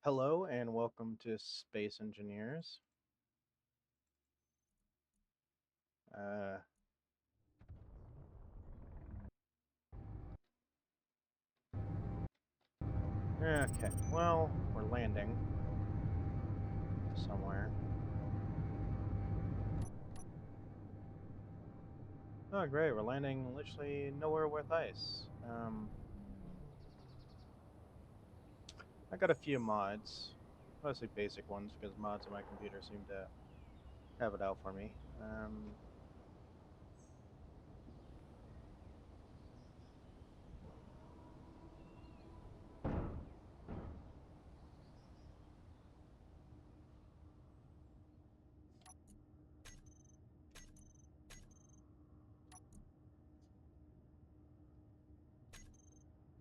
Hello and welcome to Space Engineers. Uh, okay, well, we're landing somewhere. Oh, great, we're landing literally nowhere with ice. I got a few mods, mostly basic ones because mods on my computer seem to have it out for me.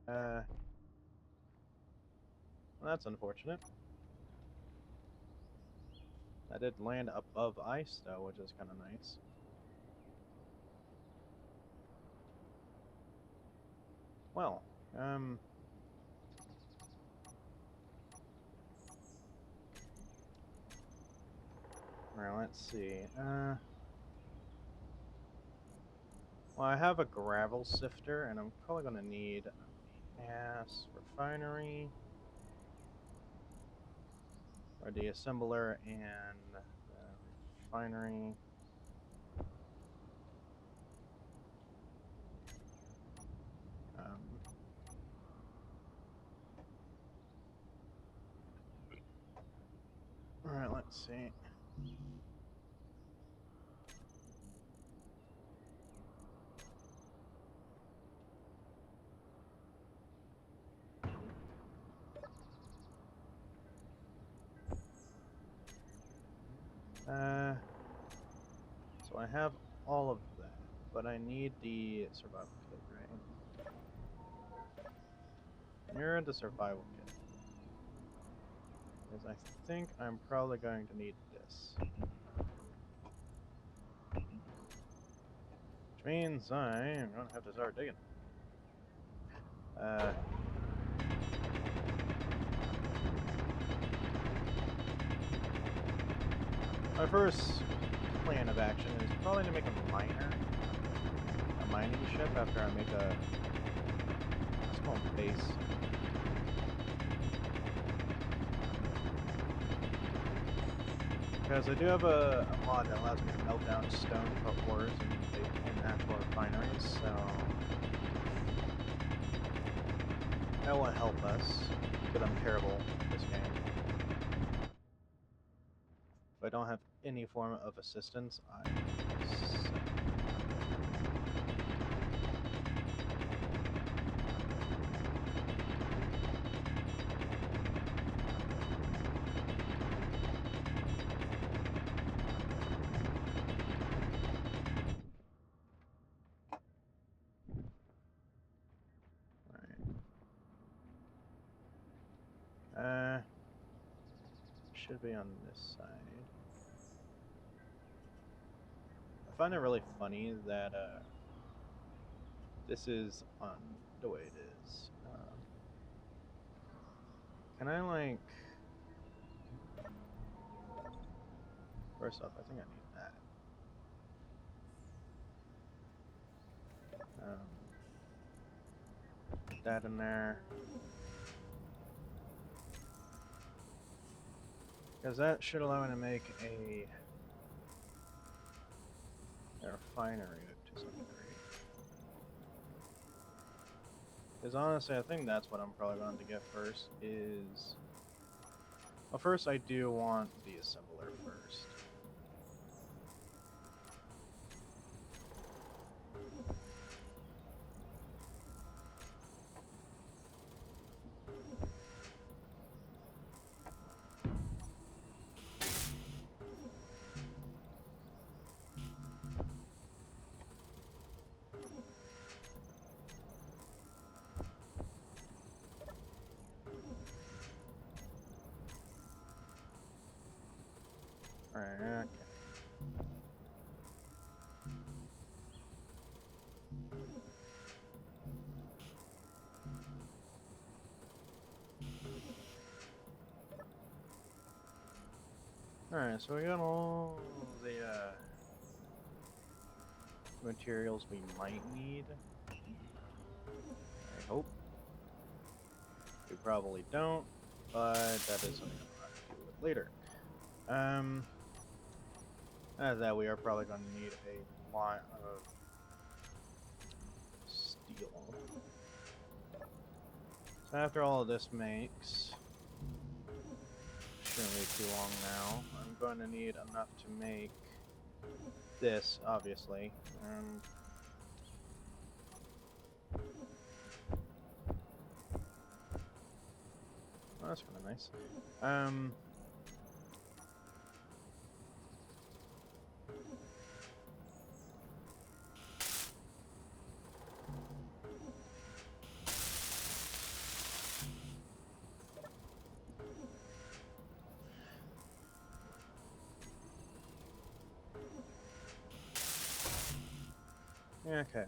Uh, well, that's unfortunate. I did land above ice though, which is kind of nice. Well, um, alright, let's see. Well, I have a gravel sifter, and I'm probably going to need a gas refinery, or the assembler and the refinery. Um, Alright, let's see. Uh, so I have all of that, but I need the survival kit, right? You're the survival kit. Because I think I'm probably going to need this. Which means I'm going to have to start digging. My first plan of action is probably to make a mining ship after I make a small base. Because I do have a mod that allows me to melt down stone for ores in actual refineries, so that will help us, because I'm terrible at this game. If I don't have any form of assistance, I suck. Alright. Should be on this side. I find it really funny that this is on the way it is. Can I like... First off, I think I need that. Put that in there. Because that should allow me to make a refinery to some degree. Because honestly, I think that's what I'm probably going to get first is... Well, first I do want the assembler first. Alright, okay. Alright, so we got all the materials we might need. I hope. We probably don't, but that is something I'll have to deal with later. As that, we are probably going to need a lot of steel. So after all of this makes, shouldn't be too long now, I'm going to need enough to make this, obviously. Oh, that's kind of nice. Okay,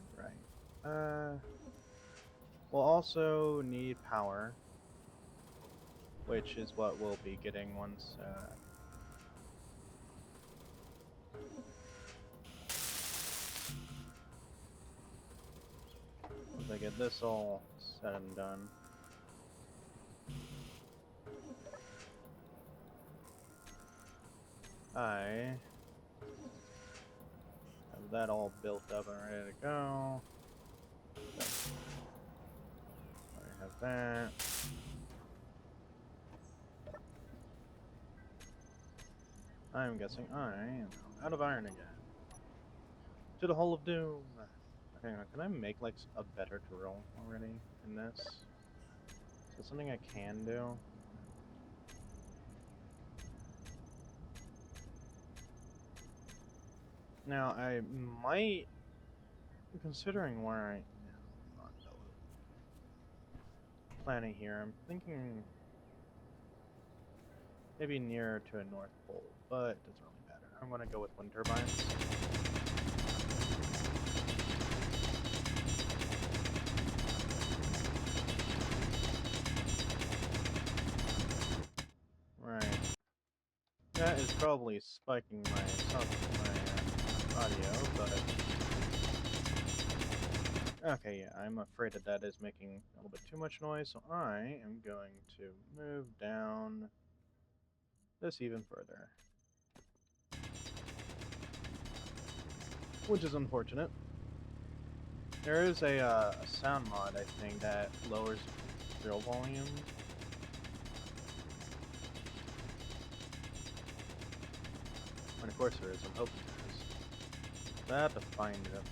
right. We'll also need power, which is what we'll be getting once, once I get this all said and done. I have that all built up and ready to go. I have that. I'm guessing I am out of iron again. To the Hole of Doom! Okay, now can I make like a better drill already in this? Is that something I can do? Now I might, considering where I am on the planet here, I'm thinking maybe nearer to a North Pole, but it doesn't really matter. I'm gonna go with wind turbines. Right. That is probably spiking my sound, my audio, but okay, yeah, I'm afraid that is making a little bit too much noise, so I am going to move down this even further. Which is unfortunate. There is a sound mod, I think, that lowers drill volume. And of course there is, I'm hoping there is. I have to find it.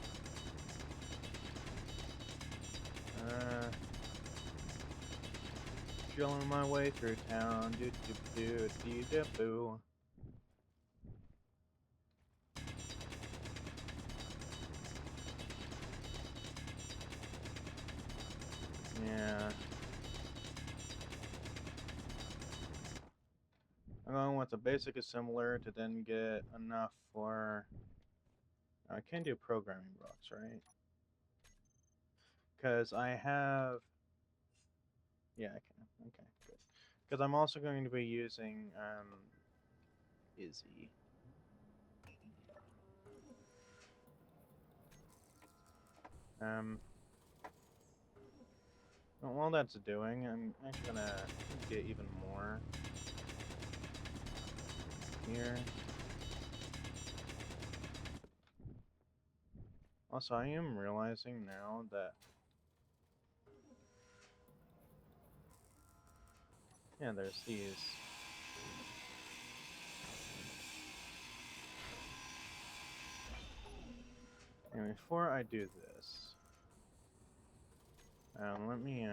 Drilling my way through town, do do do do do boo. Yeah. I'm going with the basic assembler to then get enough for... I can do programming blocks, right? Because I have... Yeah, I can. Okay, good. Because I'm also going to be using Izzy. Well, while that's doing, I'm actually gonna get even more here. Also, I am realizing now that... Yeah, there's these. Anyway, before I do this, let me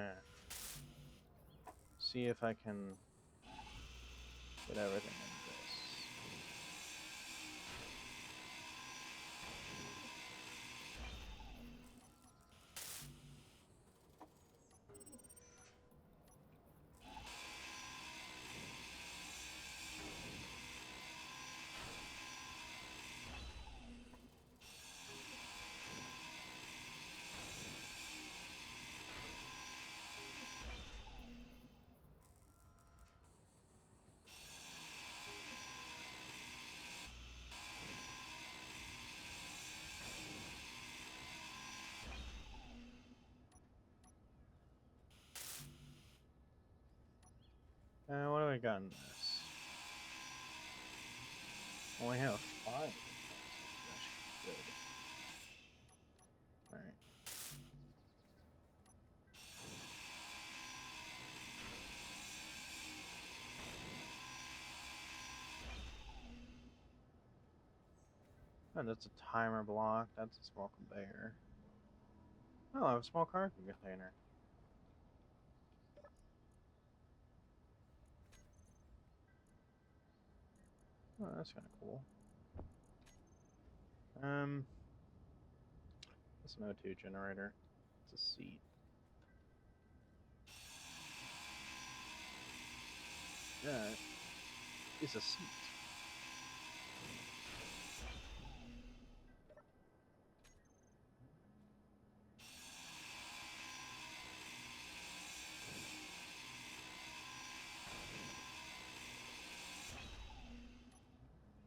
see if I can get everything in this. do we got in this? Well, we have 5. That's good. Alright. Oh, that's a timer block. That's a small conveyor. Oh, I have a small cargo container. Oh, that's kind of cool. That's an O2 generator. It's a seat. That is a seat.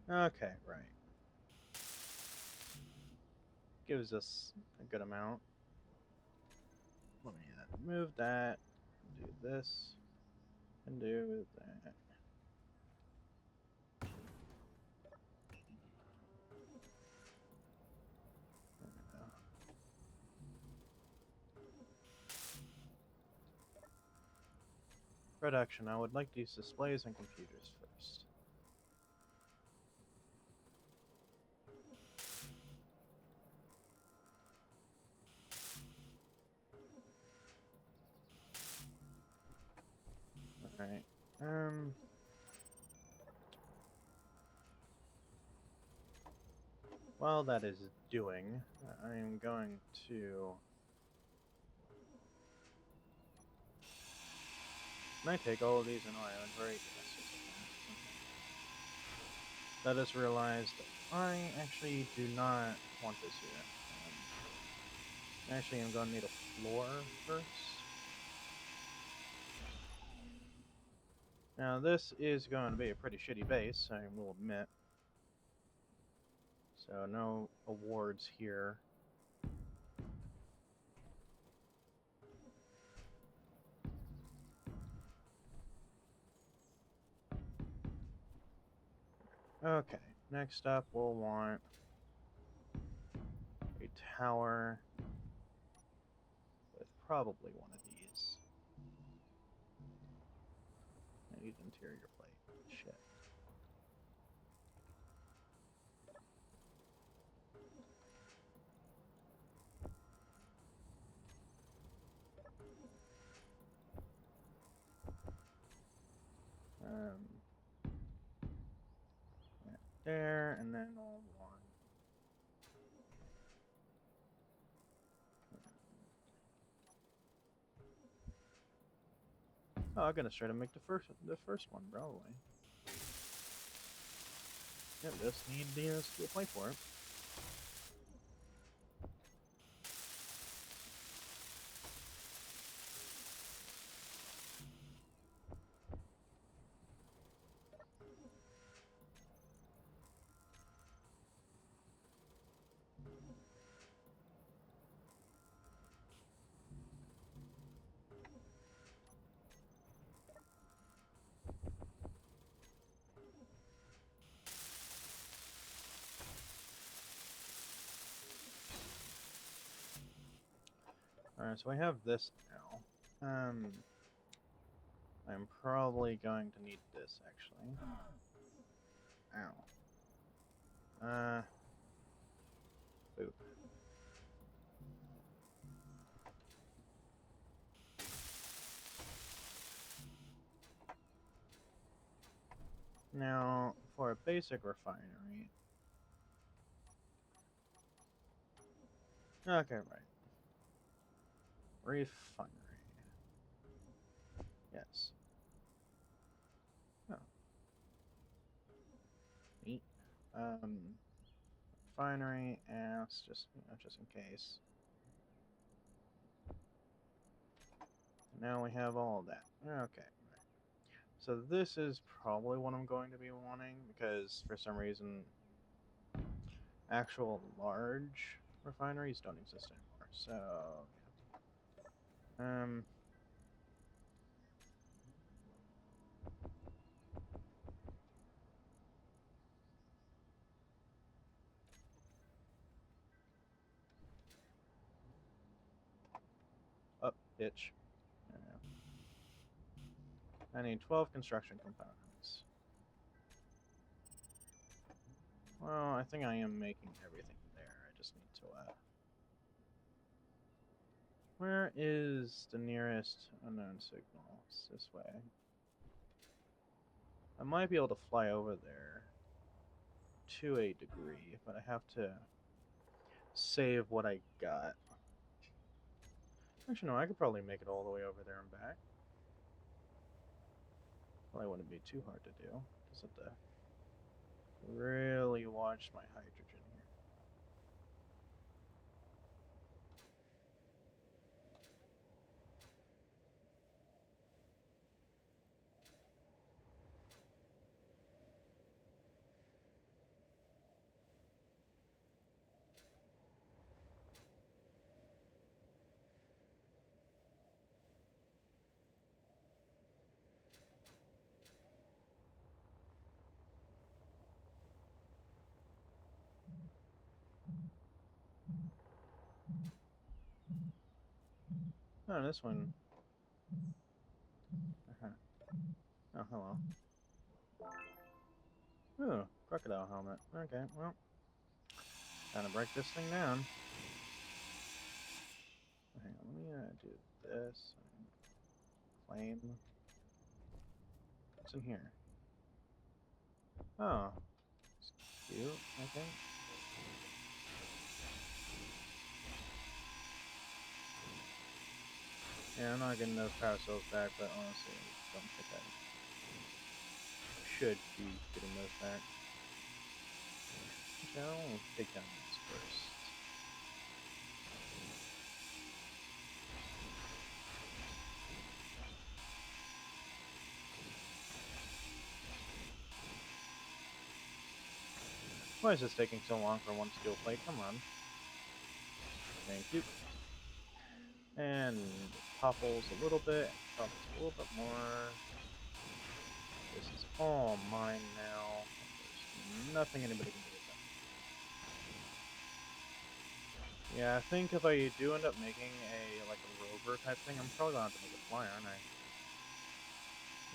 Okay, right. Gives us a good amount. Let me move that, do this, and do that. Production. I would like to use displays and computers first. Alright. While that is doing, I am going to... Can I take all of these in my inventory? Yes, yes, I can. Okay. I just realized I actually do not want this here. Actually, I'm going to need a floor first. Now, this is going to be a pretty shitty base, I will admit. So, no awards here. Okay, next up we'll want a tower with probably one of these. I need interior plate. Shit. That there, and then I'll want... Oh, I'm gonna try to make the first one, probably. Yep, just need the steel plate for it. Alright, so I have this now. I'm probably going to need this, actually. Ow. Boop. Now, for a basic refinery... Okay, right. Refinery. Yes. Oh. Neat. Refinery, ass, just in case. Now we have all of that. Okay. Right. So this is probably what I'm going to be wanting, because for some reason actual large refineries don't exist anymore. So yeah. Ditch. Yeah. I need 12 construction components. Well, I think I am making everything there. I just need to, where is the nearest unknown signal? It's this way. I might be able to fly over there to a degree, but I have to save what I got. Actually, no, I could probably make it all the way over there and back. Probably wouldn't be too hard to do. Just have to really watch my hydrogen here. Oh, this one. Oh, hello. Ooh, crocodile helmet. Okay, well, time to break this thing down. Hang on, let me do this. Claim. What's in here? Oh, it's cute, I think. Yeah, I'm not getting those power cells back, but honestly, I don't think I should be getting those back. Actually, I want to take down these first. Why is this taking so long for one steel plate? Come on. Thank you. And topples a little bit, topples a little bit more. This is all mine now. There's nothing anybody can do with that. Yeah, I think if I do end up making a like a rover type thing, I'm probably gonna have to make a fly, aren't I?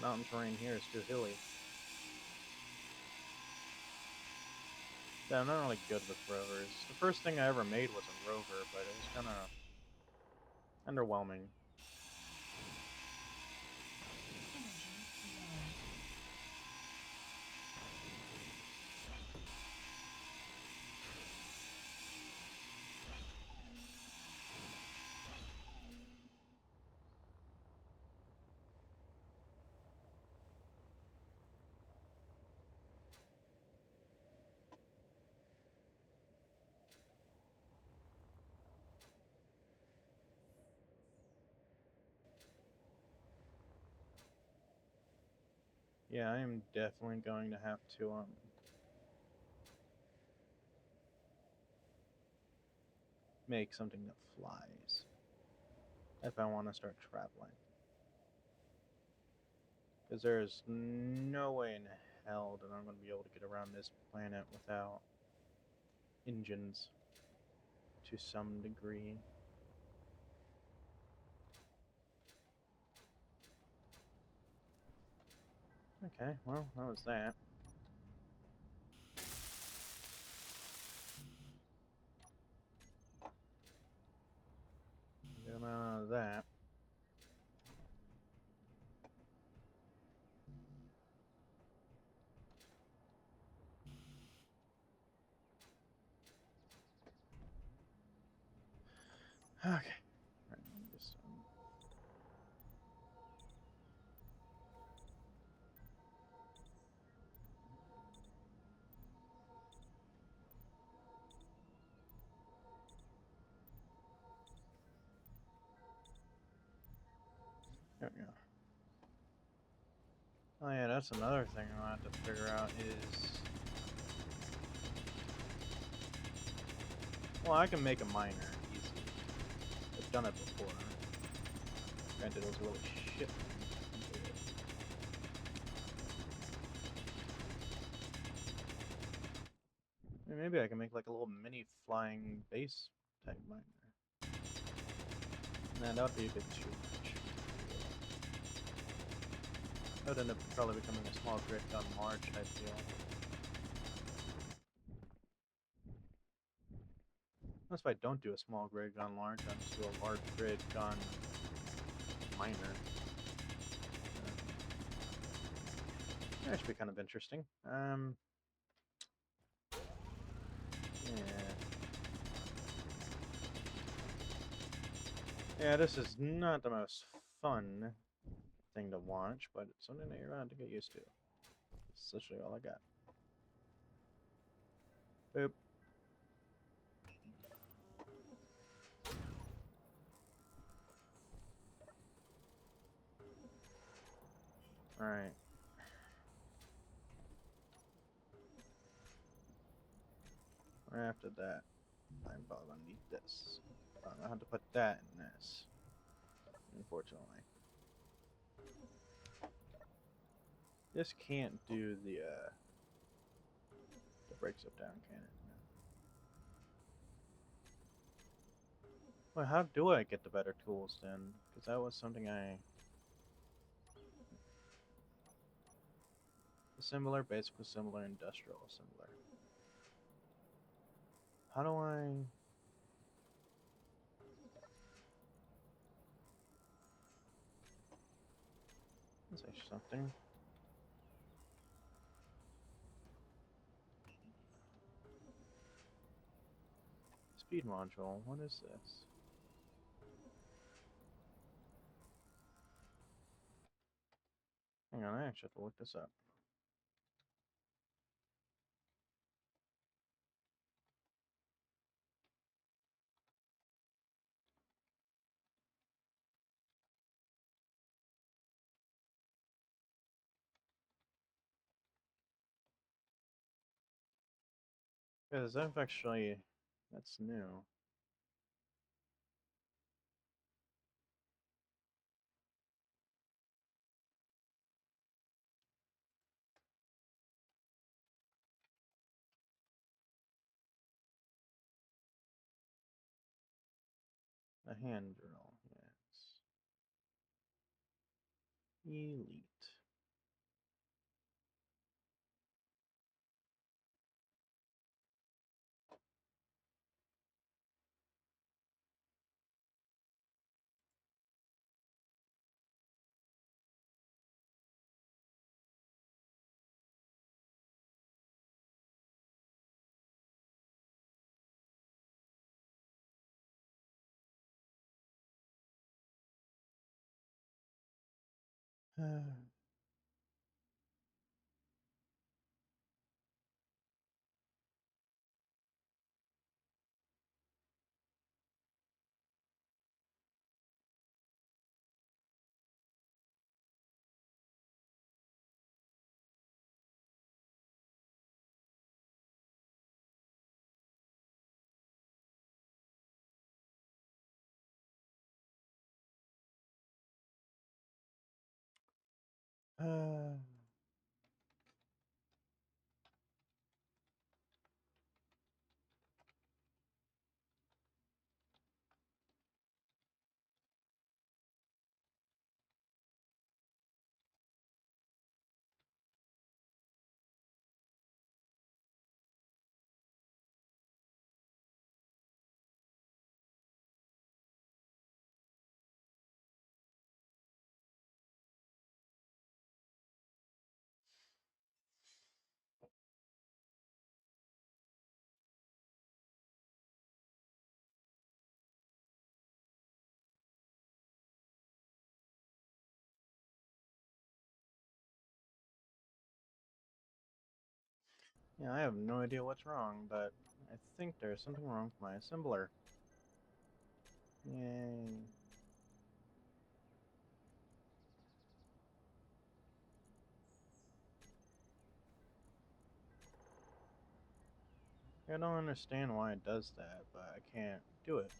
Mountain terrain here is too hilly. Yeah, I'm not really good with rovers. The first thing I ever made was a rover, but it was kind of underwhelming. Yeah, I am definitely going to have to make something that flies if I want to start traveling. Because there's no way in hell that I'm going to be able to get around this planet without engines to some degree. Okay, well, that was that. Get him out of that. Okay. Right, let me just, there we go. Oh yeah, that's another thing I'll have to figure out is... Well, I can make a miner, easy. I've done it before. Granted, it was a really shit one. Maybe I can make like a little mini flying base type miner. Nah, that would be a bit too much. That would end up probably becoming a small grid gun large, I feel. Unless if I don't do a small grid gun large, I'll just do a large grid gun minor. That should be kind of interesting. Yeah. Yeah, this is not the most fun thing to watch, but it's something that you're going to get used to. That's literally all I got. Boop. Alright. Right after that, I'm probably going to need this. I don't know how to put that in this, unfortunately. This can't do the breaks up down, can it? No. Well, how do I get the better tools then? Because that was something I... Assembler, basic assembler, industrial assembler. How do I... Let's say something. Speed module, what is this? Hang on, I actually have to look this up. Because I've actually... That's new. A hand drill, yes. Elite. Yeah, I have no idea what's wrong, but I think there's something wrong with my assembler. Yay. I don't understand why it does that, but I can't do it.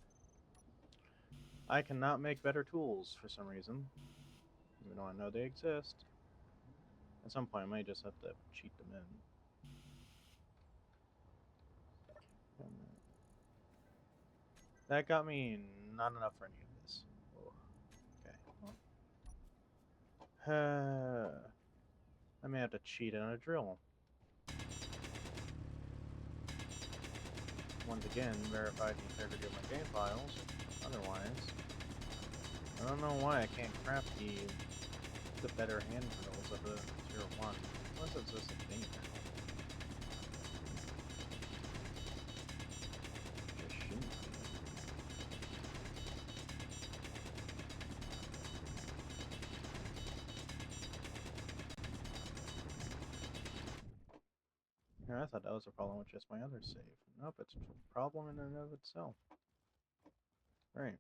I cannot make better tools for some reason, even though I know they exist. At some point, I might just have to cheat them in. That got me not enough for any of this. I may have to cheat on a drill. Once again, verify the integrity of my game files. Otherwise, I don't know why I can't craft the better hand drills of the tier 1. Unless it's just a thing now. It shouldn't be. Yeah, I thought that was a problem with just my other save. Nope, it's a problem in and of itself. Right.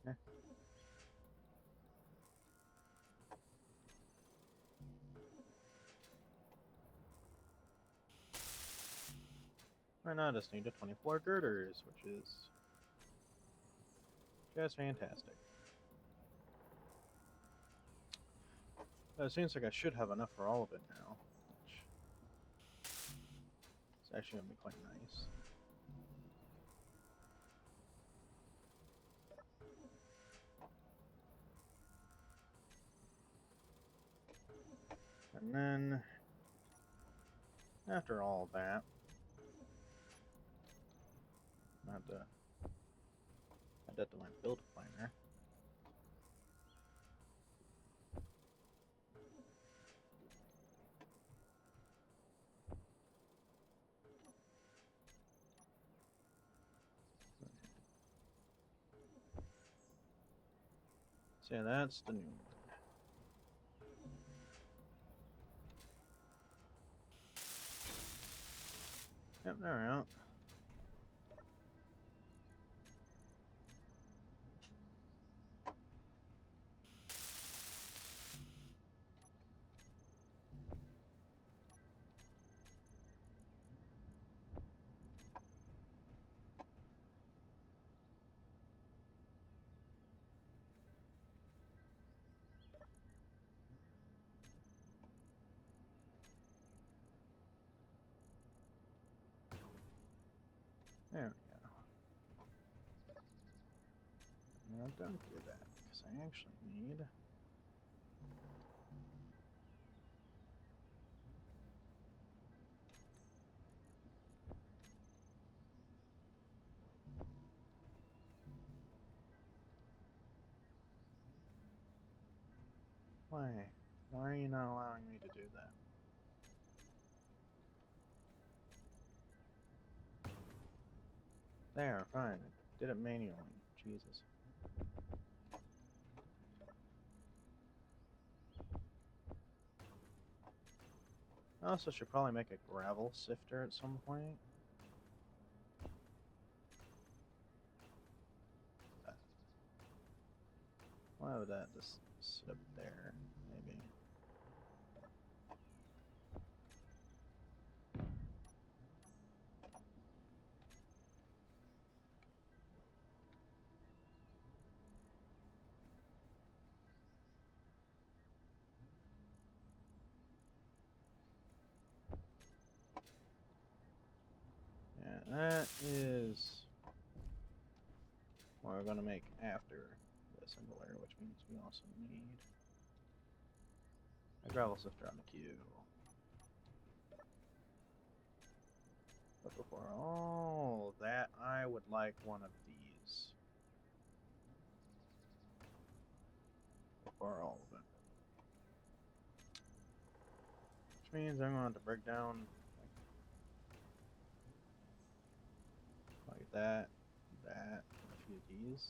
Yeah. Right now I just need the 24 girders, which is just fantastic. It seems like I should have enough for all of it now, which is actually going to be quite nice. And then, after all that, I have to add that to my build planner. So yeah, that's the new one. Yep, there we go. There we go. No, don't do that, because I actually need... Why? Why are you not allowing me to do that? There, fine. I did it manually. Jesus. I also should probably make a gravel sifter at some point. Why would that just sit up there? Maybe. Yeah, that is what we're going to make after the single layer, which means we also need a gravel sifter on the queue. But before all that, I would like one of these. Before all of it. Which means I'm going to have to break down that, and a few of these.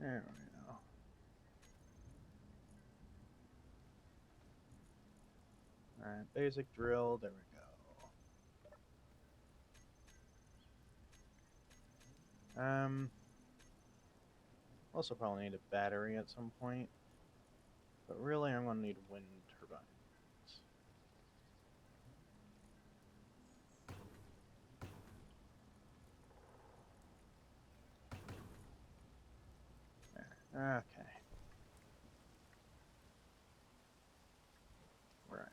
There we go. Alright, basic drill, there we go. Also probably need a battery at some point. But really I'm gonna need wind turbines. There. Okay. Right.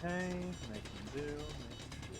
Okay, make them do, make them do.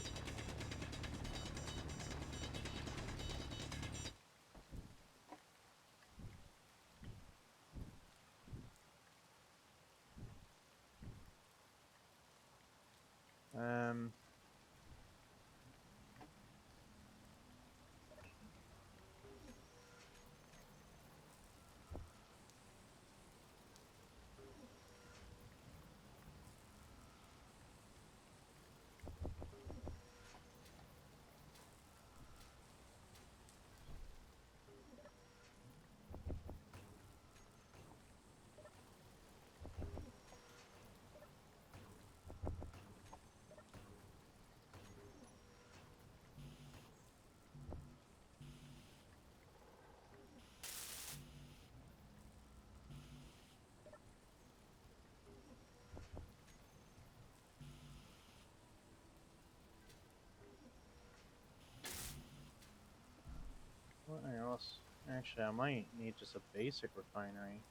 What else? Actually, I might need just a basic refinery.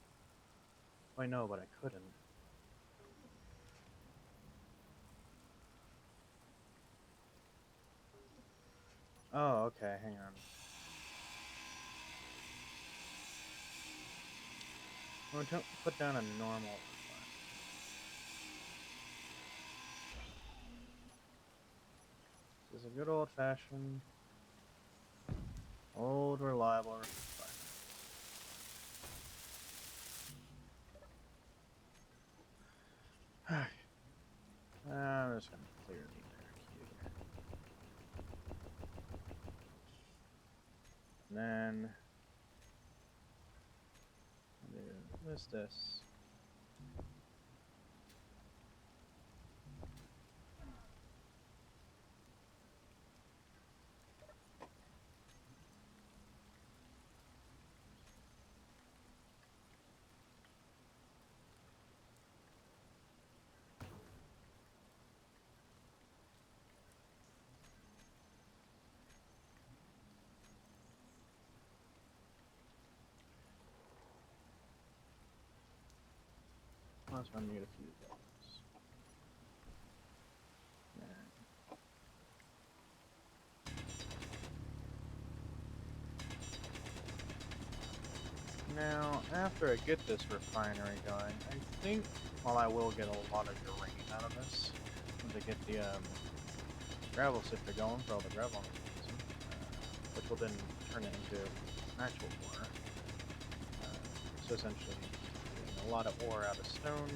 I know, but I couldn't. Oh, okay, hang on. I'm gonna put down a normal refinery. This is a good old-fashioned, old, reliable refinery. I'm just gonna clear the back here. And then I'll do this. I'm just gonna need a few of those. Now, after I get this refinery going, I think, well, I will get a lot of uranium out of this once I get the gravel sifter going for all the gravel I'm using, which will then turn it into actual ore. So essentially, getting a lot of ore out of stone.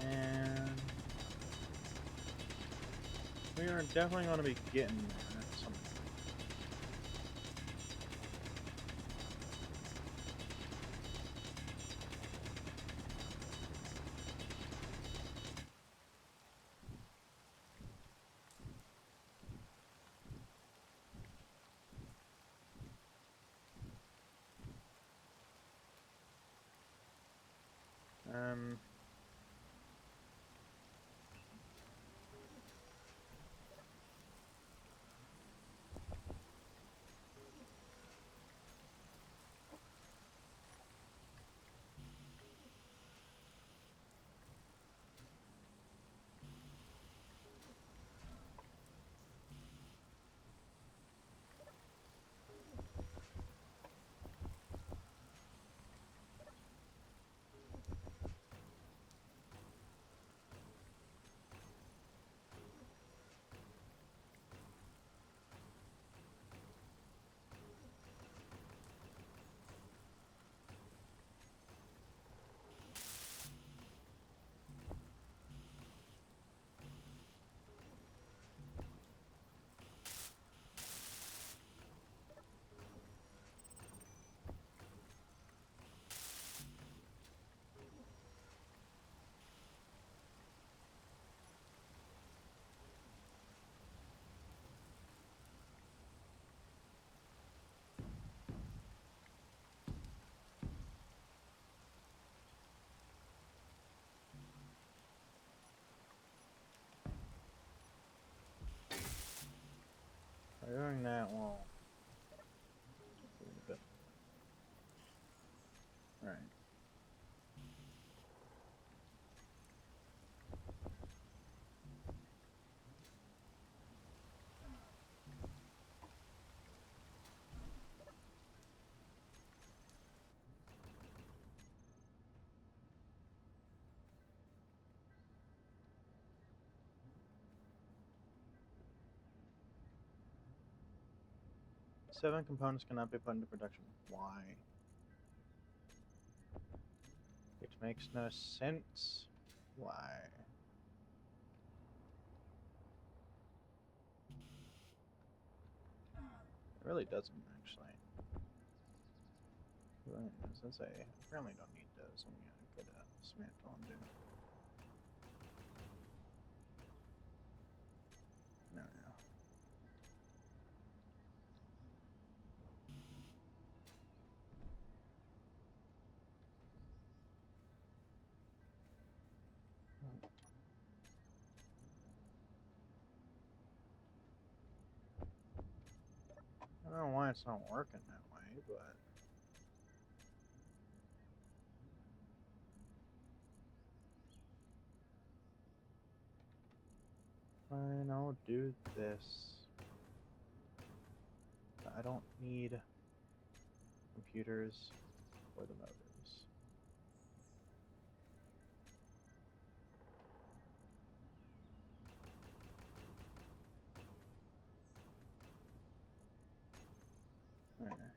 And we are definitely going to be getting there at some point. Um. By doing that, well, a little bit. All right. Seven components cannot be put into production. Why? It makes no sense. Why? It really doesn't, actually. Right, since I apparently don't need those, I'm gonna go to dismantle and do. No, no. I don't know why it's not working that way, but fine, I'll do this. I don't need computers or the motors. There.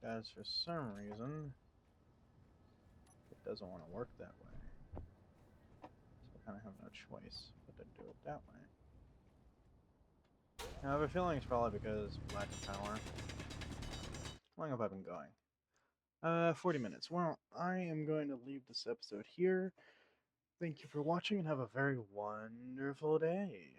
Guys, for some reason, it doesn't want to work that way. So I kind of have no choice but to do it that way. Now, I have a feeling it's probably because of lack of power. How long have I been going? 40 minutes. Well, I am going to leave this episode here. Thank you for watching and have a very wonderful day.